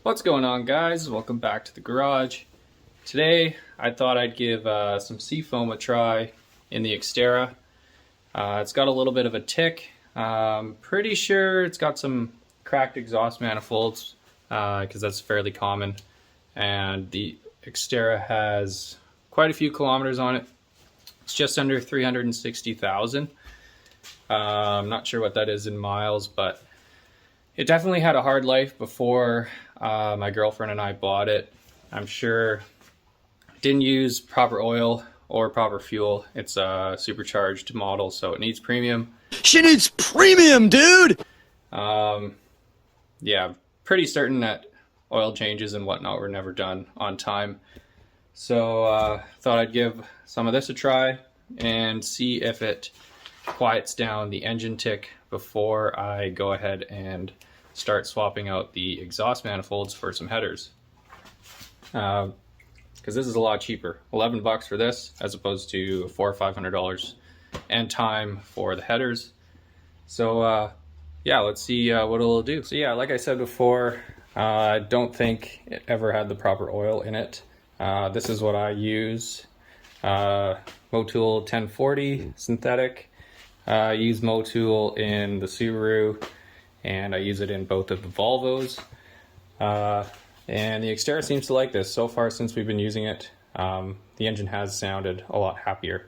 What's going on, guys? Welcome back to the garage. Today I thought I'd give some Seafoam a try in the Xterra. It's got a little bit of a tick. Pretty sure it's got some cracked exhaust manifolds because that's fairly common, and the Xterra has quite a few kilometers on it. It's just under 360,000. I'm not sure what that is in miles, but it definitely had a hard life before my girlfriend and I bought it. I'm sure it didn't use proper oil or proper fuel. It's a supercharged model, so it needs premium. She needs premium, dude! Yeah, pretty certain that oil changes and whatnot were never done on time. So thought I'd give some of this a try and see if it quiets down the engine tick before I go ahead and start swapping out the exhaust manifolds for some headers. Because this is a lot cheaper. 11 bucks for this as opposed to $400 or $500 and time for the headers. So yeah, let's see what it'll do. So yeah, like I said before, I don't think it ever had the proper oil in it. This is what I use. Motul 1040 synthetic. I use Motul in the Subaru, and I use it in both of the Volvos. And the Xterra seems to like this. So far since we've been using it, the engine has sounded a lot happier.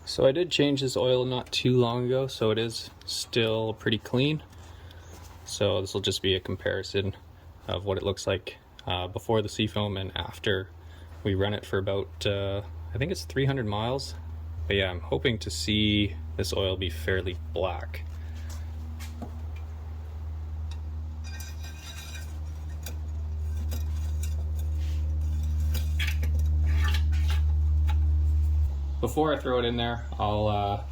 So I did change this oil not too long ago, so it is still pretty clean. So this will just be a comparison of what it looks like before the Seafoam and after we run it for about, I think it's 300 miles. But yeah, I'm hoping to see this oil be fairly black. Before I throw it in there, I'll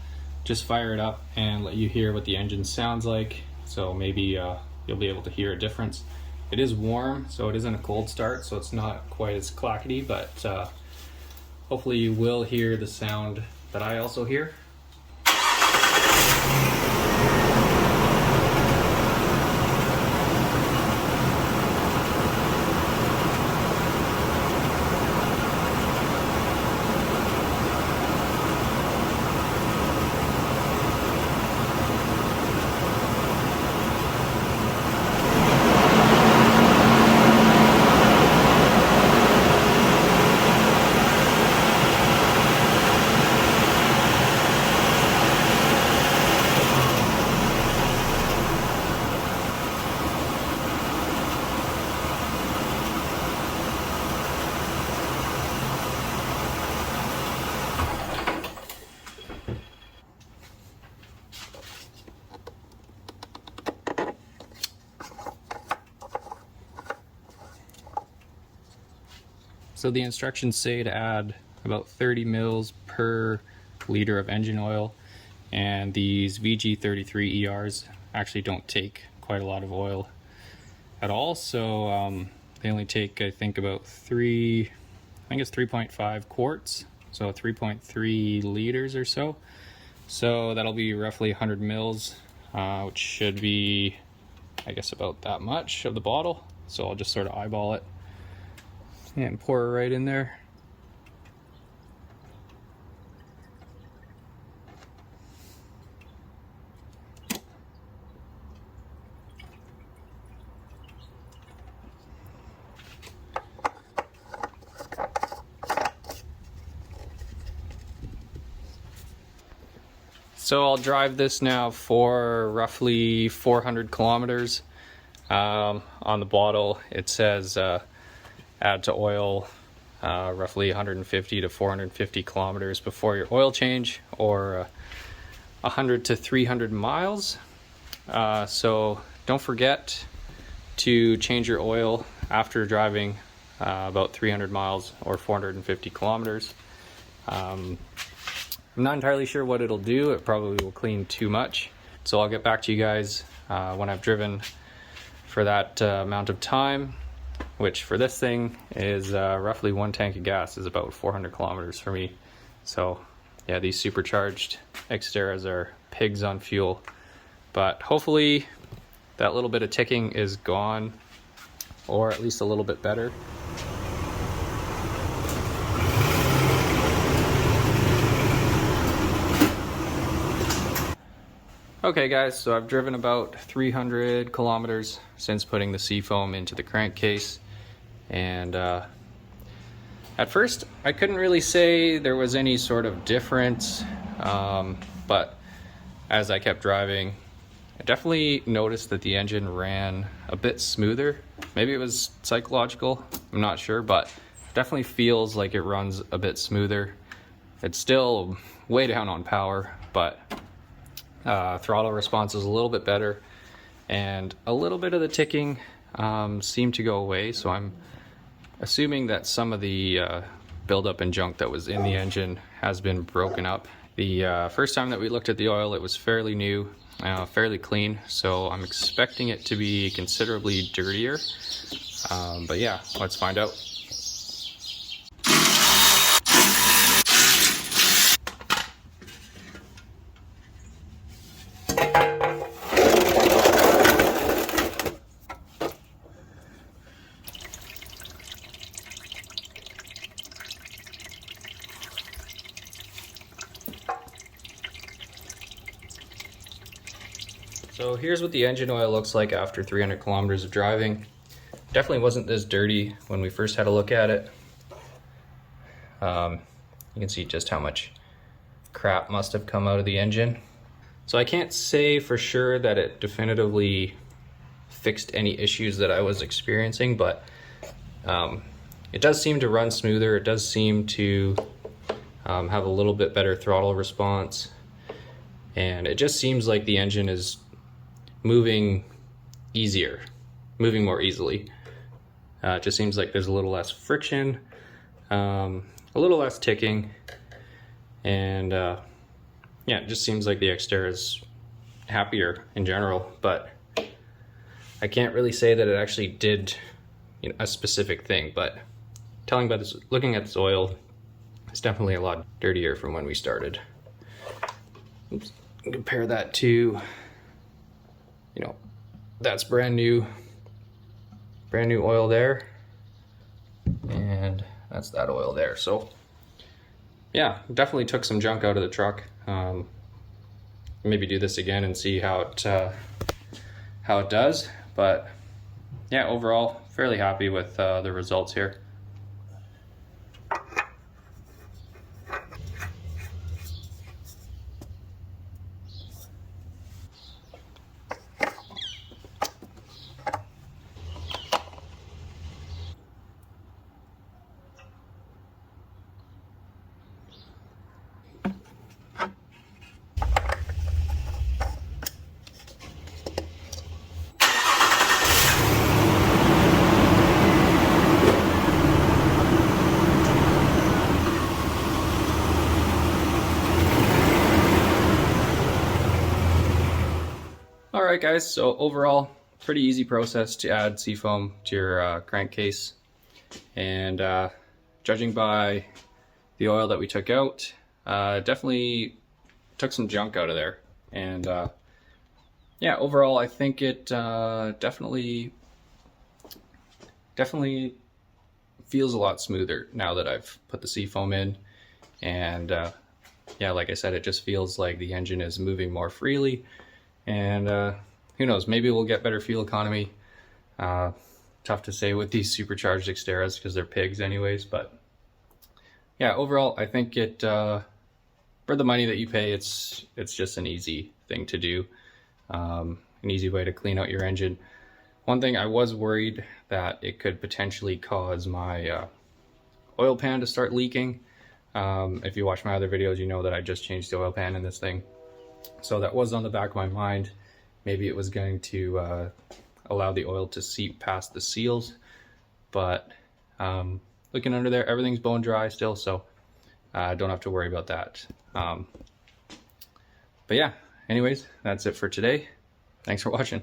just fire it up and let you hear what the engine sounds like. So maybe you'll be able to hear a difference. It is warm, so it isn't a cold start, so it's not quite as clackety, but hopefully you will hear the sound that I also hear. So the instructions say to add about 30 mils per liter of engine oil, and these VG33 ERs actually don't take quite a lot of oil at all. So they only take, I think, about 3.5 quarts, so 3.3 liters or so. So that'll be roughly 100 mils, which should be, I guess, about that much of the bottle. So I'll just sort of eyeball it and pour it right in there. So I'll drive this now for roughly 400 kilometers. On the bottle it says add to oil roughly 150 to 450 kilometers before your oil change, or 100 to 300 miles. So don't forget to change your oil after driving about 300 miles or 450 kilometers. I'm not entirely sure what it'll do. It probably will clean too much. So I'll get back to you guys when I've driven for that amount of time. which for this thing is roughly 1 tank of gas is about 400 kilometers for me. So yeah, these supercharged Xterras are pigs on fuel, but hopefully that little bit of ticking is gone, or at least a little bit better. Okay guys, so I've driven about 300 kilometers since putting the Seafoam into the crankcase, and at first I couldn't really say there was any sort of difference, but as I kept driving, I definitely noticed that the engine ran a bit smoother. Maybe it was psychological, I'm not sure, but definitely feels like it runs a bit smoother. It's still way down on power, but throttle response is a little bit better, and a little bit of the ticking seemed to go away, so I'm assuming that some of the buildup and junk that was in the engine has been broken up. The first time that we looked at the oil, it was fairly new, fairly clean, so I'm expecting it to be considerably dirtier, but yeah, let's find out. So here's what the engine oil looks like after 300 kilometers of driving. Definitely wasn't this dirty when we first had a look at it. You can see just how much crap must have come out of the engine. So I can't say for sure that it definitively fixed any issues that I was experiencing, but it does seem to run smoother. It does seem to have a little bit better throttle response, and it just seems like the engine is moving more easily. It just seems like there's a little less friction, a little less ticking, and yeah, it just seems like the Xterra is happier in general, but I can't really say that it actually did, you know, a specific thing, but looking at this oil, it's definitely a lot dirtier from when we started. Oops. Compare that to, you know, that's brand new oil there, and that's that oil there. So yeah, definitely took some junk out of the truck. Maybe do this again and see how it does, but yeah, overall fairly happy with the results here. Alright guys, so overall, pretty easy process to add Seafoam to your crankcase, and judging by the oil that we took out, definitely took some junk out of there, and yeah, overall I think it definitely feels a lot smoother now that I've put the Seafoam in, and yeah, like I said, it just feels like the engine is moving more freely. And who knows, maybe we'll get better fuel economy. Tough to say with these supercharged Xterras because they're pigs anyways, but yeah, overall I think it for the money that you pay, it's just an easy thing to do, an easy way to clean out your engine. One thing, I was worried that it could potentially cause my oil pan to start leaking. If you watch my other videos, you know that I just changed the oil pan in this thing. So that was on the back of my mind. Maybe it was going to allow the oil to seep past the seals, but looking under there, everything's bone dry still, so I don't have to worry about that. But yeah, anyways, that's it for today. Thanks for watching.